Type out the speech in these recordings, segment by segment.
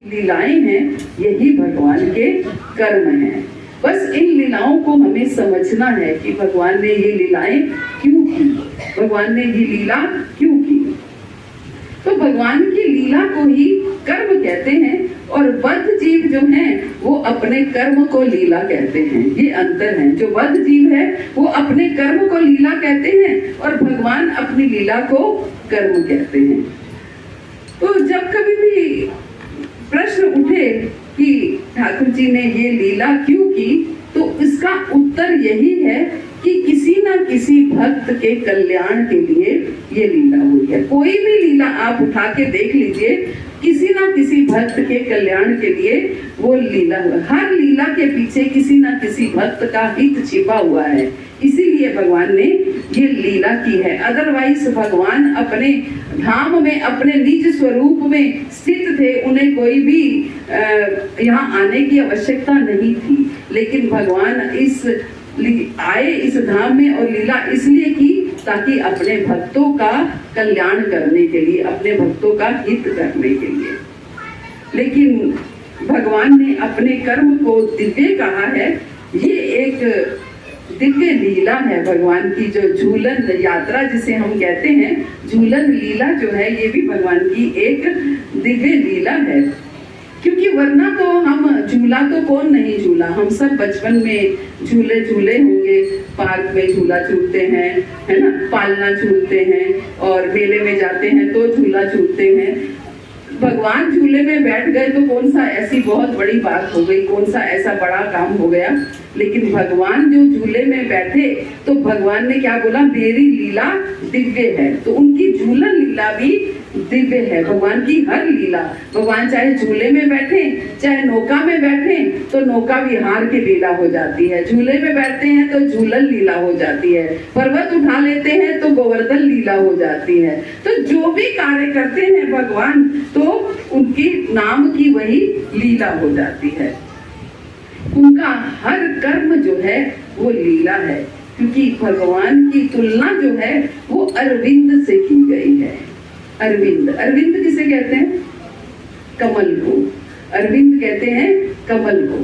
लीलाएं हैं, यही भगवान के कर्म हैं। बस इन लीलाओं को हमें समझना है कि भगवान ने ये लीलाएं क्यों की, भगवान ने ये लीला क्यों की। तो भगवान की लीला को ही कर्म कहते हैं और बद्ध जीव जो हैं वो अपने कर्म को लीला कहते हैं। ये अंतर है। जो बद्ध जीव है वो अपने कर्म को लीला कहते हैं और भगवान अपनी लीला को कर्म कहते हैं। तो जब कभी भी प्रश्न उठे कि ठाकुर जी ने ये लीला क्यों की, तो इसका उत्तर यही है कि किसी ना किसी भक्त के कल्याण के लिए ये लीला हुई है। कोई भी लीला आप उठा के देख लीजिए, किसी ना किसी भक्त के कल्याण के लिए वो लीला हुआ। हर लीला के पीछे किसी ना किसी भक्त का हित छिपा हुआ है, इसीलिए भगवान ने ये लीला की है। अदरवाइज भगवान अपने धाम में अपने निज स्वरूप में स्थित थे, उन्हें कोई भी यहाँ आने की आवश्यकता नहीं थी। लेकिन भगवान आए इस धाम में और लीला इसलिए की ताकि अपने भक्तों का कल्याण करने के लिए, अपने भक्तों का हित करने के लिए। लेकिन भगवान ने अपने कर्म को दिव्य कहा है। ये एक दिव्य लीला है भगवान की, जो झूलन यात्रा जिसे हम कहते हैं, झूलन लीला जो है ये भी भगवान की एक दिव्य लीला है। क्योंकि वरना तो हम झूला तो कौन नहीं झूला, हम सब बचपन में झूले झूले होंगे, पार्क में झूला झूलते हैं, है ना, पालना झूलते हैं और मेले में जाते हैं तो झूला झूलते हैं। भगवान झूले में बैठ गए तो कौन सा ऐसी बहुत बड़ी बात हो गई, कौन सा ऐसा बड़ा काम हो गया। लेकिन भगवान जो झूले में बैठे तो भगवान ने क्या बोला, मेरी लीला दिव्य है। तो उनकी झूलन लीला भी दिव्य है। भगवान की हर लीला, भगवान चाहे झूले में बैठे चाहे नौका में बैठे तो नौका विहार की लीला हो जाती है, झूले में बैठते हैं तो झूलन लीला हो जाती है, पर्वत उठा लेते हैं तो गोवर्धन लीला हो जाती है। तो जो भी कार्य करते हैं भगवान तो उनकी नाम की वही लीला हो जाती है। उनका हर कर्म जो है वो लीला है, क्योंकि भगवान की तुलना जो है वो अरविंद से की गई है। अरविंद, अरविंद किसे कहते हैं, कमल को अरविंद कहते हैं, कमल को।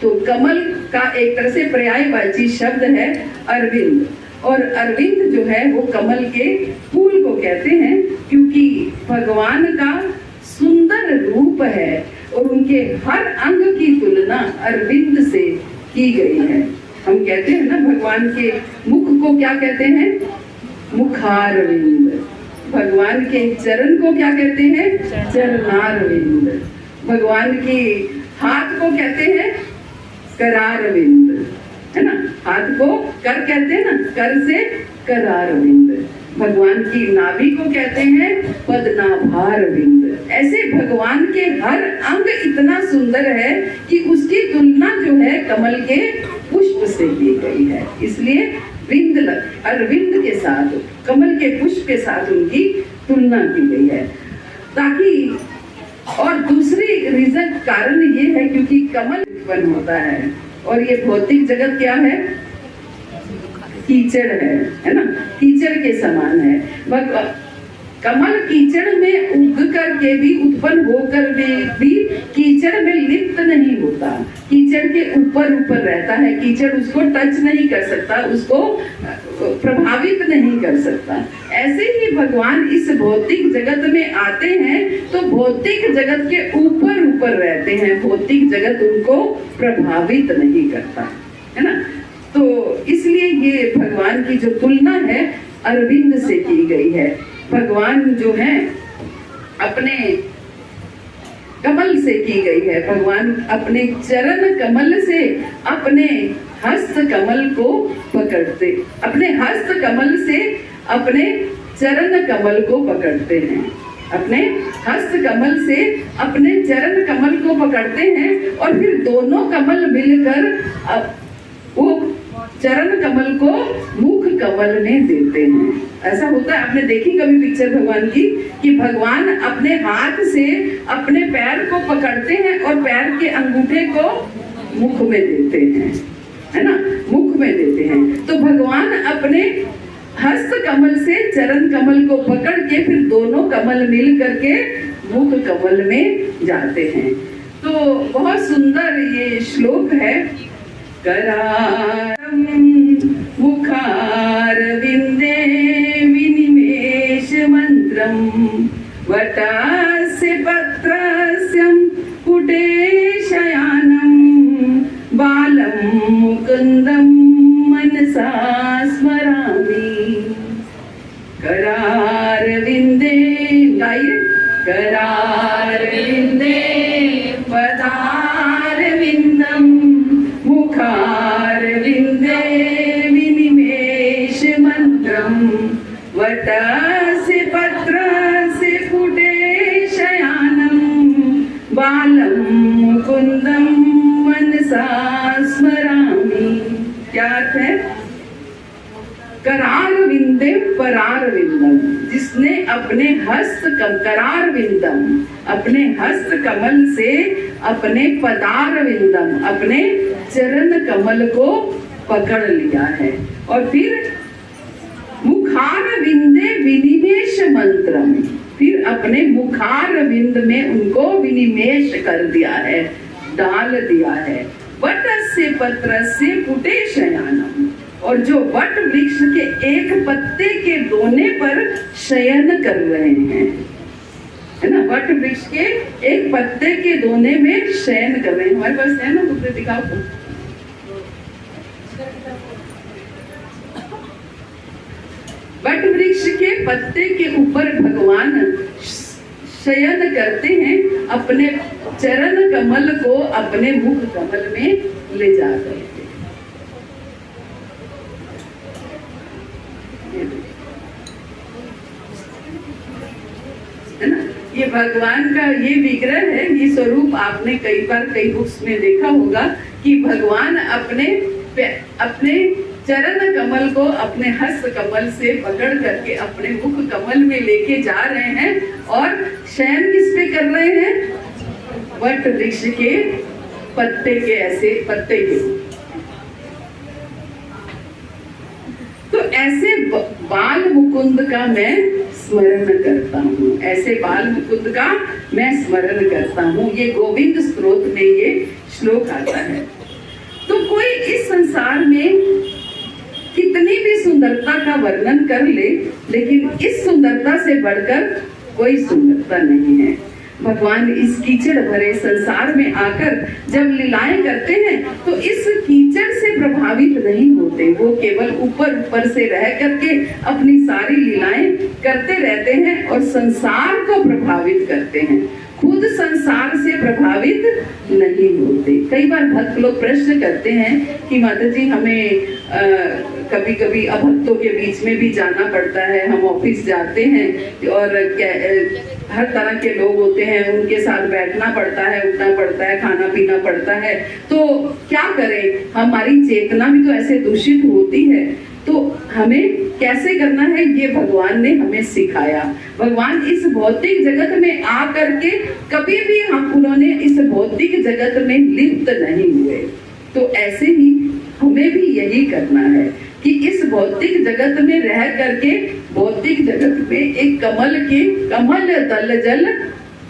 तो कमल का एक तरह से पर्यायवाची शब्द है अरविंद, और अरविंद जो है वो कमल के फूल को कहते हैं, क्योंकि भगवान का सुंदर रूप है और उनके हर अंग की तुलना अरविंद से की गई है। हम कहते हैं ना भगवान के मुख को क्या कहते हैं, मुखारविंद। भगवान के चरण को क्या कहते हैं, चरणारविंद। भगवान की हाथ को कहते हैं करारविंद, है ना, हाथ को कर कहते हैं ना, कर से करारविंद। भगवान की नाभि को कहते हैं पद्मनाभारविंद। ऐसे भगवान के हर अंग इतना सुंदर है कि उसकी तुलना जो है कमल के पुष्प से की गई है। इसलिए विंद अरविंद के साथ, कमल के पुष्प के साथ उनकी तुलना की गई है। ताकि और दूसरी रीजन कारण ये है क्योंकि कमल उत्पन्न होता है और ये भौतिक जगत क्या है, कीचड़ है ना, कीचड़ के समान है। कमल कीचड़ में उग करके भी, उत्पन्न होकर भी कीचड़ में लिप्त नहीं होता, कीचड़ के ऊपर ऊपर रहता है। कीचड़ उसको टच नहीं कर सकता, उसको प्रभावित नहीं कर सकता। ऐसे ही भगवान इस भौतिक जगत में आते हैं तो भौतिक जगत के ऊपर ऊपर रहते हैं, भौतिक जगत उनको प्रभावित नहीं करता, है ना। तो इसलिए ये भगवान की जो तुलना है अरविंद से की गई है। भगवान जो है अपने कमल से की गई है। भगवान अपने चरण कमल से अपने हस्त कमल को पकड़ते, अपने हस्त कमल से अपने चरण कमल को पकड़ते हैं, अपने हस्त कमल से अपने चरण कमल को पकड़ते हैं और फिर दोनों कमल मिलकर वो चरण कमल को मुख कमल में देते हैं। ऐसा होता है, आपने देखी कभी पिक्चर भगवान की कि भगवान अपने हाथ से अपने पैर को पकड़ते हैं और पैर के अंगूठे को मुख में देते हैं, है ना, मुख में देते हैं। तो भगवान अपने हस्त कमल से चरण कमल को पकड़ के फिर दोनों कमल मिल करके मुख कमल में जाते हैं। तो बहुत सुंदर ये श्लोक है। करारं मुखारविंदे विनिमेष मंत्रं वटस्य पत्रस्य पुटे शयानं बालं मुकुन्दं मनसा स्मरामि। करारविंदे गाइए। करारविंदे पदारविंदं मुखारविंदे विनिमेष मंत्रं वटस्य पत्रस्य पुटे शयानं बालं मुकुन्दं मनसा स्मरामि। क्या अर्थ है? करार विंदे परार विंदम, जिसने अपने करार विंदम, अपने हस्त कमल से अपने पदार विंदम, अपने चरण कमल को पकड़ लिया है। और फिर मुखार विंदे विनिमेष मंत्रम, फिर अपने मुखार विंद में उनको विनिमेष कर दिया है, डाल दिया है। वटस्य पत्रस्य पुटे शयानम, और जो वट वृक्ष के एक पत्ते के दोने पर शयन कर रहे हैं, है ना। वट वृक्ष के एक पत्ते के दोने में शयन कर रहे हैं। हमारे पास है ना, दूसरे दिखाओ तो। वट वृक्ष के पत्ते के ऊपर भगवान शयन करते हैं, अपने चरण कमल को अपने मुख कमल में ले जाते हैं। है ना, ये भगवान का ये विग्रह है, ये स्वरूप आपने कई बार कई बुक्स में देखा होगा कि भगवान अपने चरण कमल को अपने हस्त कमल से पकड़ करके अपने मुख कमल में लेके जा रहे हैं। और शयन किस पे कर रहे हैं? वट वृक्ष के पत्ते के, ऐसे पत्ते के। तो ऐसे बाल मुकुंद का मैं स्मरण करता हूँ, ऐसे बाल मुकुंद का मैं स्मरण करता हूँ। ये गोविंद स्तोत्र में ये श्लोक आता है। तो कोई इस संसार में कितनी भी सुंदरता का वर्णन कर ले, लेकिन इस सुंदरता से बढ़कर कोई सुंदरता नहीं है। भगवान इस कीचड़ भरे संसार में आकर जब लीलाएं करते हैं तो इस कीचड़ से प्रभावित नहीं होते, वो केवल ऊपर ऊपर से रह करके अपनी सारी लीलाएं करते रहते हैं और संसार को प्रभावित करते हैं, खुद संसार से प्रभावित नहीं होते। कई बार भक्त लोग प्रश्न करते हैं कि माता जी हमें कभी कभी अभक्तों के बीच में भी जाना पड़ता है, हम ऑफिस जाते हैं और हर तरह के लोग होते हैं, उनके साथ बैठना पड़ता है, उठना पड़ता है, खाना पीना पड़ता है, तो क्या करें, हमारी चेतना भी तो ऐसे दूषित होती है, तो हमें कैसे करना है ये भगवान ने हमें सिखाया। भगवान इस भौतिक जगत में आ करके कभी भी उन्होंने इस भौतिक जगत में लिप्त नहीं हुए, तो ऐसे ही हमें भी यही करना है कि इस भौतिक जगत में रह करके भौतिक जगत में एक कमल तल जल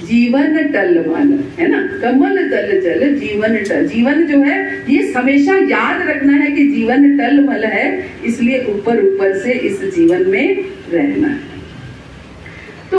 जीवन टलमल, है ना, कमल तल जल जीवन टल, जीवन जो है ये हमेशा याद रखना है कि जीवन टलमल है, इसलिए ऊपर ऊपर से इस जीवन में रहना है।